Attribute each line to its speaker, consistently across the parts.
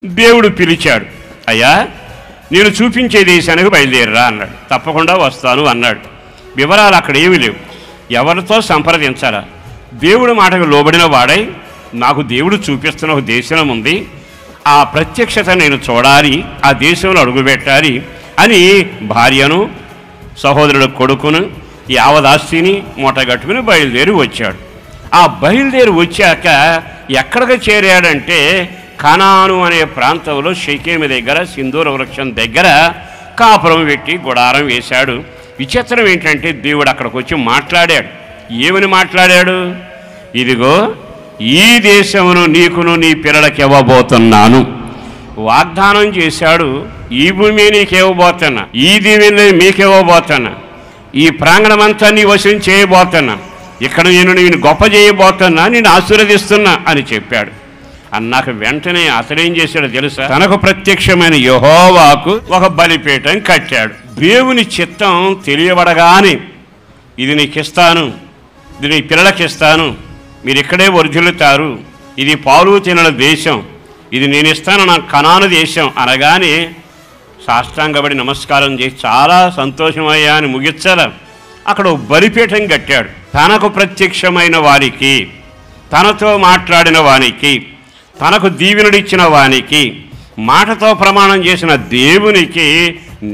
Speaker 1: దేవుడు పిలిచాడు. అయ్యా, నేను చూపించే దేశానికి బయలుదేరరా అన్నాడు. తప్పకుండా వస్తాను అన్నాడు. వివరాలు అక్కడ ఏమీ లేవు. ఎవరితో సంప్రదించాలా? దేవుడి మాటకు లోబడిన వాడై, నాకు దేవుడు చూపిస్తున్న ఒక దేశం ఉంది, ఆ ప్రత్యక్షత నేను చూడాలి, ఆ దేశంలో అడుగుపెట్టాలి అని భార్యను, సహోదరుడు కొడుకును, యావదాస్తిని మూటగట్టుకుని బయలుదేరి వచ్చాడు. ఆ బయలుదేరి వచ్చాక ఎక్కడికి చేరాడంటే కనాను అనే ప్రాంతంలో షెకెము దగ్గర సింధూర వృక్షం దగ్గర కాపురం పెట్టి గుడారం వేశాడు. విచిత్రం ఏంటంటే దేవుడు అక్కడికి వచ్చి మాట్లాడాడు. ఏమని మాట్లాడాడు? ఇదిగో ఈ దేశమును నీకును నీ పిల్లలకి ఇవ్వబోతున్నాను. వాగ్దానం చేశాడు. ఈ భూమి నీకు ఇవ్వబోతున్నా, ఈ దీవెని మీకు ఇవ్వబోతున్నా, ఈ ప్రాంగణమంతా నీ వశం చేయబోతున్నా, ఇక్కడ నేను గొప్ప చేయబోతున్నా, నేను ఆశీర్వదిస్తున్నా అని చెప్పాడు. అన్నాక వెంటనే అతడేం చేశాడో తెలుసా? తనకు ప్రత్యక్షమైన యెహోవాకు ఒక బలిపీఠం కట్టాడు. దేవుని చిత్తం తెలియబడగానే ఇది నీకు ఇస్తాను, ఇది నీ పిల్లలకి ఇస్తాను, మీరు ఇక్కడే వర్ధిల్లుతారు, ఇది పాలు తినల దేశం, ఇది నేను ఇస్తాను నా కనాను దేశం అనగానే సాష్టాంగపడి నమస్కారం చేసి చాలా సంతోషమయ్యా అని ముగించాల. అక్కడ ఒక బలిపీఠం కట్టాడు. తనకు ప్రత్యక్షమైన వారికి, తనతో మాట్లాడిన వానికి, తనకు దీవెనడిచ్చిన వానికి, మాటతో ప్రమాణం చేసిన దేవునికి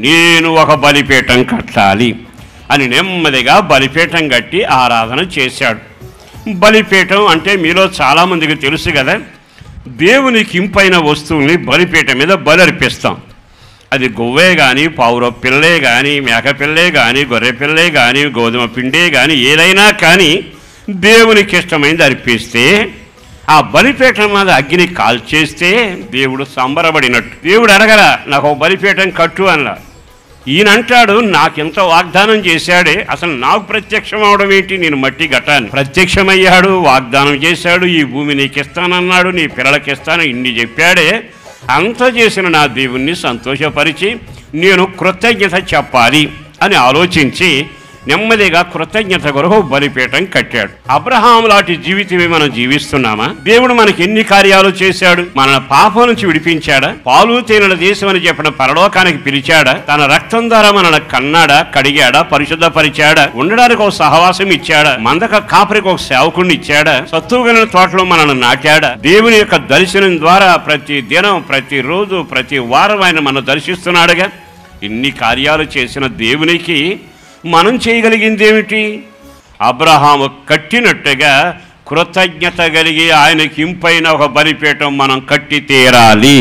Speaker 1: నేను ఒక బలిపీఠం కట్టాలి అని నెమ్మదిగా బలిపీఠం కట్టి ఆరాధన చేశాడు. బలిపీఠం అంటే మీలో చాలామందికి తెలుసు కదా, దేవునికి ఇంపైన వస్తువుల్ని బలిపీఠం మీద బలర్పిస్తాం. అది గొవ్వే కానీ, పావుర పిల్లే కానీ, మేక పిల్లే కానీ, గొర్రె పిల్లే కానీ, గోధుమ పిండే కానీ, ఏదైనా కానీ దేవునికి ఇష్టమైంది అర్పిస్తే ఆ బలిపీఠం మీద అగ్ని కాల్చేస్తే దేవుడు సంబరపడినట్టు. దేవుడు అడగరా నాకు ఒక బలిపీఠం కట్టు అన్నా. ఈయనంటాడు నాకెంత వాగ్దానం చేశాడే, అసలు నాకు ప్రత్యక్షం అవడం ఏంటి, నేను మట్టి గట్టాను. ప్రత్యక్షమయ్యాడు, వాగ్దానం చేశాడు, ఈ భూమి నీకు ఇస్తానన్నాడు, నీ పిల్లలకి ఇస్తాను, ఇన్ని చెప్పాడే. అంత చేసిన నా దేవుణ్ణి సంతోషపరిచి నేను కృతజ్ఞత చెప్పాలి అని ఆలోచించి నెమ్మదిగా కృతజ్ఞత కొరకు బలిపీఠం కట్టాడు. అబ్రహాం లాంటి జీవితమే మనం జీవిస్తున్నామా? దేవుడు మనకి ఎన్ని కార్యాలు చేశాడు? మన పాపం నుంచి విడిపించాడా? పాలు తేనెల దేశం అని చెప్పిన పరలోకానికి పిలిచాడా? తన రక్తం ద్వారా మనల్ని కన్నాడా, కడిగాడా, పరిశుద్ధపరిచాడా? ఉండడానికి ఒక సహవాసం ఇచ్చాడా? మందక కాపరికి ఒక సేవకుడిని ఇచ్చాడా? సత్తువగల తోటలో మనల్ని నాటాడా? దేవుని యొక్క దర్శనం ద్వారా ప్రతి దినం, ప్రతిరోజు, ప్రతి వారం ఆయన మనం దర్శిస్తున్నాడుగా. ఇన్ని కార్యాలు చేసిన దేవునికి మనం చేయగలిగింది ఏమిటి? అబ్రహాము కట్టినట్టుగా కృతజ్ఞత కలిగి ఆయనకి ఇంపైన ఒక బలిపీఠం మనం కట్టి తీరాలి.